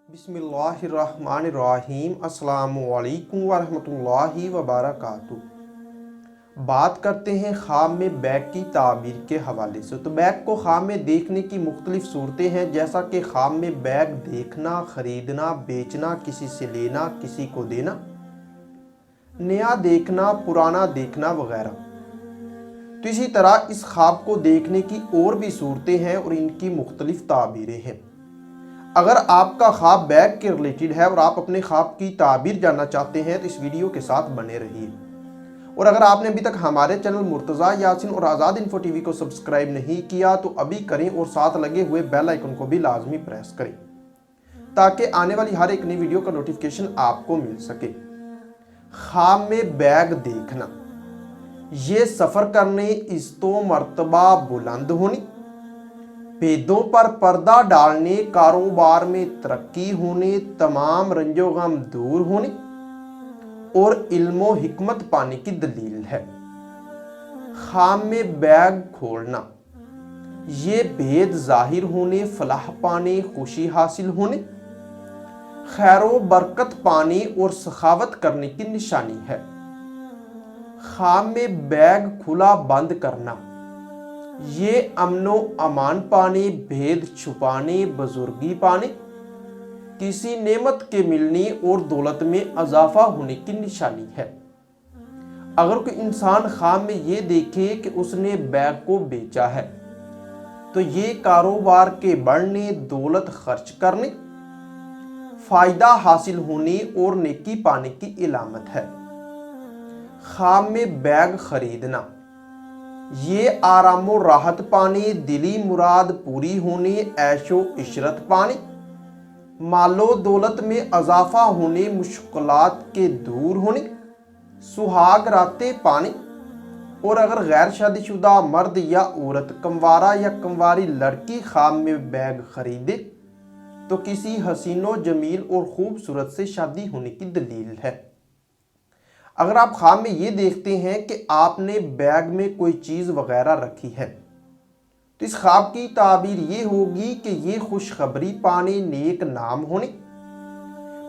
बिस्मिल्लाहिर्रहमानिर्रहीम अस्सलामुअलैकुम वरहमतुल्लाहि वबरकातुहू। बात करते हैं ख्वाब में बैग की ताबीर के हवाले से। तो बैग को ख्वाब में देखने की मुख्तलिफ सूरतें हैं, जैसा कि ख्वाब में बैग देखना, ख़रीदना, बेचना, किसी से लेना, किसी को देना, नया देखना, पुराना देखना वगैरह। तो इसी तरह इस ख्वाब को देखने की और भी सूरतें हैं और इनकी मुख्तलिफ ताबीरें हैं। अगर आपका ख्वाब बैग के रिलेटेड है और आप अपने ख्वाब की ताबीर जानना चाहते हैं तो इस वीडियो के साथ बने रहिए। और अगर आपने अभी तक हमारे चैनल मुर्तज़ा यासिन और आज़ाद इन्फो टीवी को सब्सक्राइब नहीं किया तो अभी करें और साथ लगे हुए बेल आइकन को भी लाजमी प्रेस करें ताकि आने वाली हर एक नई वीडियो का नोटिफिकेशन आपको मिल सके। ख्वाब में बैग देखना, ये सफ़र करने, इज़्ज़तो मर्तबा बुलंद होनी, भेदों पर पर्दा डालने, कारोबार में तरक्की होने, तमाम रंजो गम दूर होने और इल्मो हिकमत पाने की दलील है। ख्वाब में बैग खोलना, ये भेद जाहिर होने, फलाह पाने, खुशी हासिल होने, खैरो बरकत पाने और सखावत करने की निशानी है। ख्वाब में बैग खुला बंद करना, ये अमनो अमान पाने, भेद छुपाने, बुजुर्गी पाने, किसी नेमत के मिलने और दौलत में इजाफा होने की निशानी है। अगर कोई इंसान ख्वाब में ये देखे कि उसने बैग को बेचा है तो ये कारोबार के बढ़ने, दौलत खर्च करने, फायदा हासिल होने और नेकी पाने की इलामत है। ख्वाब में बैग खरीदना, ये आरामो राहत पाने, दिली मुराद पूरी होने, ऐशो इशरत पाने, मालो दौलत में इजाफा होने, मुश्किलात के दूर होने, सुहाग रातें पाने। और अगर गैर शादीशुदा मर्द या औरत, कंवारा या कंवारी लड़की ख्वाब में बैग खरीदे तो किसी हसीनो जमील और खूबसूरत से शादी होने की दलील है। अगर आप ख्वाब में ये देखते हैं कि आपने बैग में कोई चीज़ वगैरह रखी है तो इस ख्वाब की ताबीर ये होगी कि ये खुशखबरी पाने, नेक नाम होने,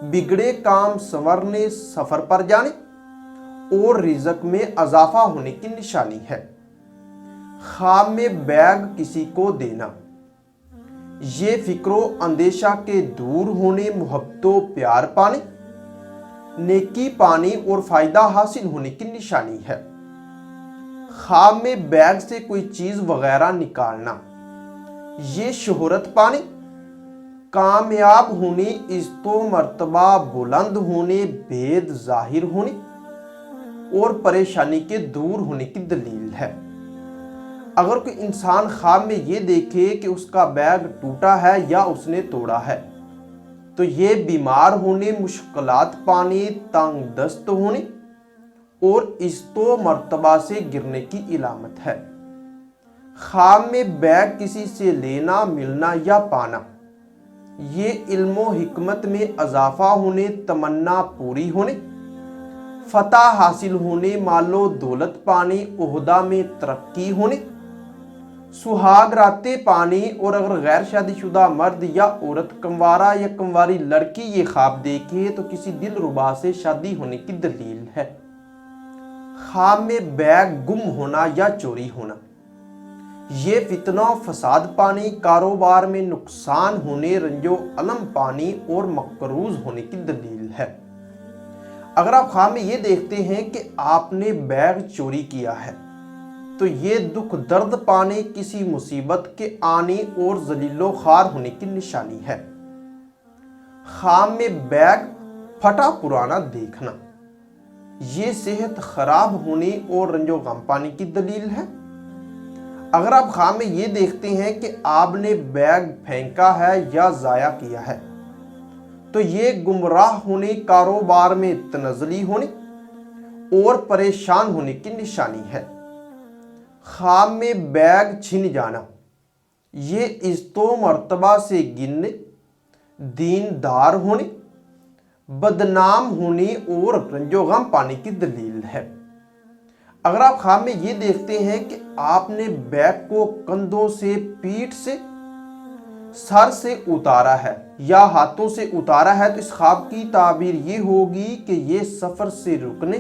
बिगड़े काम संवरने, सफ़र पर जाने और रिज़्क में इजाफा होने की निशानी है। ख्वाब में बैग किसी को देना, ये फिक्रो अंदेशा के दूर होने, मोहब्बतो प्यार पाने, नेकी पाने और फायदा हासिल होने की निशानी है। ख्वाब में बैग से कोई चीज वगैरह निकालना, ये शोहरत पाने, कामयाब होने, इज़्ज़तो मर्तबा बुलंद होने, भेद जाहिर होने और परेशानी के दूर होने की दलील है। अगर कोई इंसान ख्वाब में ये देखे कि उसका बैग टूटा है या उसने तोड़ा है तो ये बीमार होने, मुश्किलात पाने, तंग दस्त होने और इज़्ज़तो मर्तबा से गिरने की इलामत है। ख्वाब में बैग किसी से लेना, मिलना या पाना, ये इल्मो हिकमत में इजाफा होने, तमन्ना पूरी होने, फतह हासिल होने, मालो दौलत पाने, ओहदा में तरक्की होने, सुहाग रातें पाने। और अगर गैर शादीशुदा मर्द या औरत, कंवारा या कंवारी लड़की ये ख्वाब देखे तो किसी दिलरुबा से शादी होने की दलील है। ख्वाब में बैग गुम होना या चोरी होना, ये फितना फसाद पाने, कारोबार में नुकसान होने, रंजो अलम पाने और मकरूज होने की दलील है। अगर आप ख्वाब में ये देखते हैं कि आपने बैग चोरी किया है तो ये दुख दर्द पाने, किसी मुसीबत के आने और जलीलो खार होने की निशानी है। ख्वाब में बैग फटा पुराना देखना, ये सेहत खराब होने और रंजो गम पाने की दलील है। अगर आप ख्वाब में ये देखते हैं कि आपने बैग फेंका है या जाया किया है तो ये गुमराह होने, कारोबार में तनज़ली होने और परेशान होने की निशानी है। ख्वाब में बैग छिन जाना, ये इज़्ज़तो मर्तबा से गिरने, दीनदार होने, बदनाम होने और रंजो गम पाने की दलील है। अगर आप ख्वाब में ये देखते हैं कि आपने बैग को कंधों से, पीठ से सर से उतारा है या हाथों से उतारा है, तो इस ख्वाब की ताबीर ये होगी कि ये सफर से रुकने,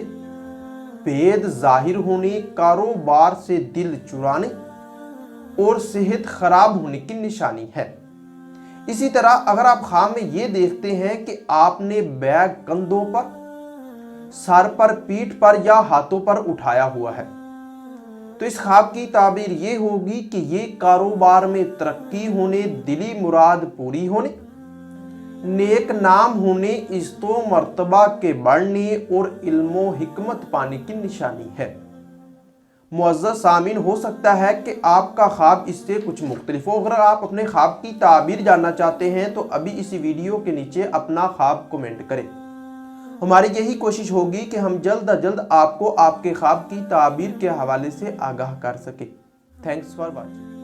भेद जाहिर होने, कारोबार से दिल चुराने और सेहत खराब होने की निशानी है। इसी तरह अगर आप ख्वाब में ये देखते हैं कि आपने बैग कंधों पर, सर पर, पीठ पर या हाथों पर उठाया हुआ है, तो इस ख्वाब की ताबीर ये होगी कि ये कारोबार में तरक्की होने, दिली मुराद पूरी होने, नेक नाम होने, इज्जतो मर्तबा के बढ़ने और इल्मो हिकमत पाने की निशानी है। मुअज़्ज़ज़ सामीन, हो सकता है कि आपका ख्वाब इससे कुछ मुख्तलिफ हो। अगर आप अपने ख्वाब की ताबीर जानना चाहते हैं तो अभी इसी वीडियो के नीचे अपना ख्वाब कमेंट करें। हमारी यही कोशिश होगी कि हम जल्द अज जल्द आपको आपके ख्वाब की ताबीर के हवाले से आगाह कर सकें। Thanks for watching.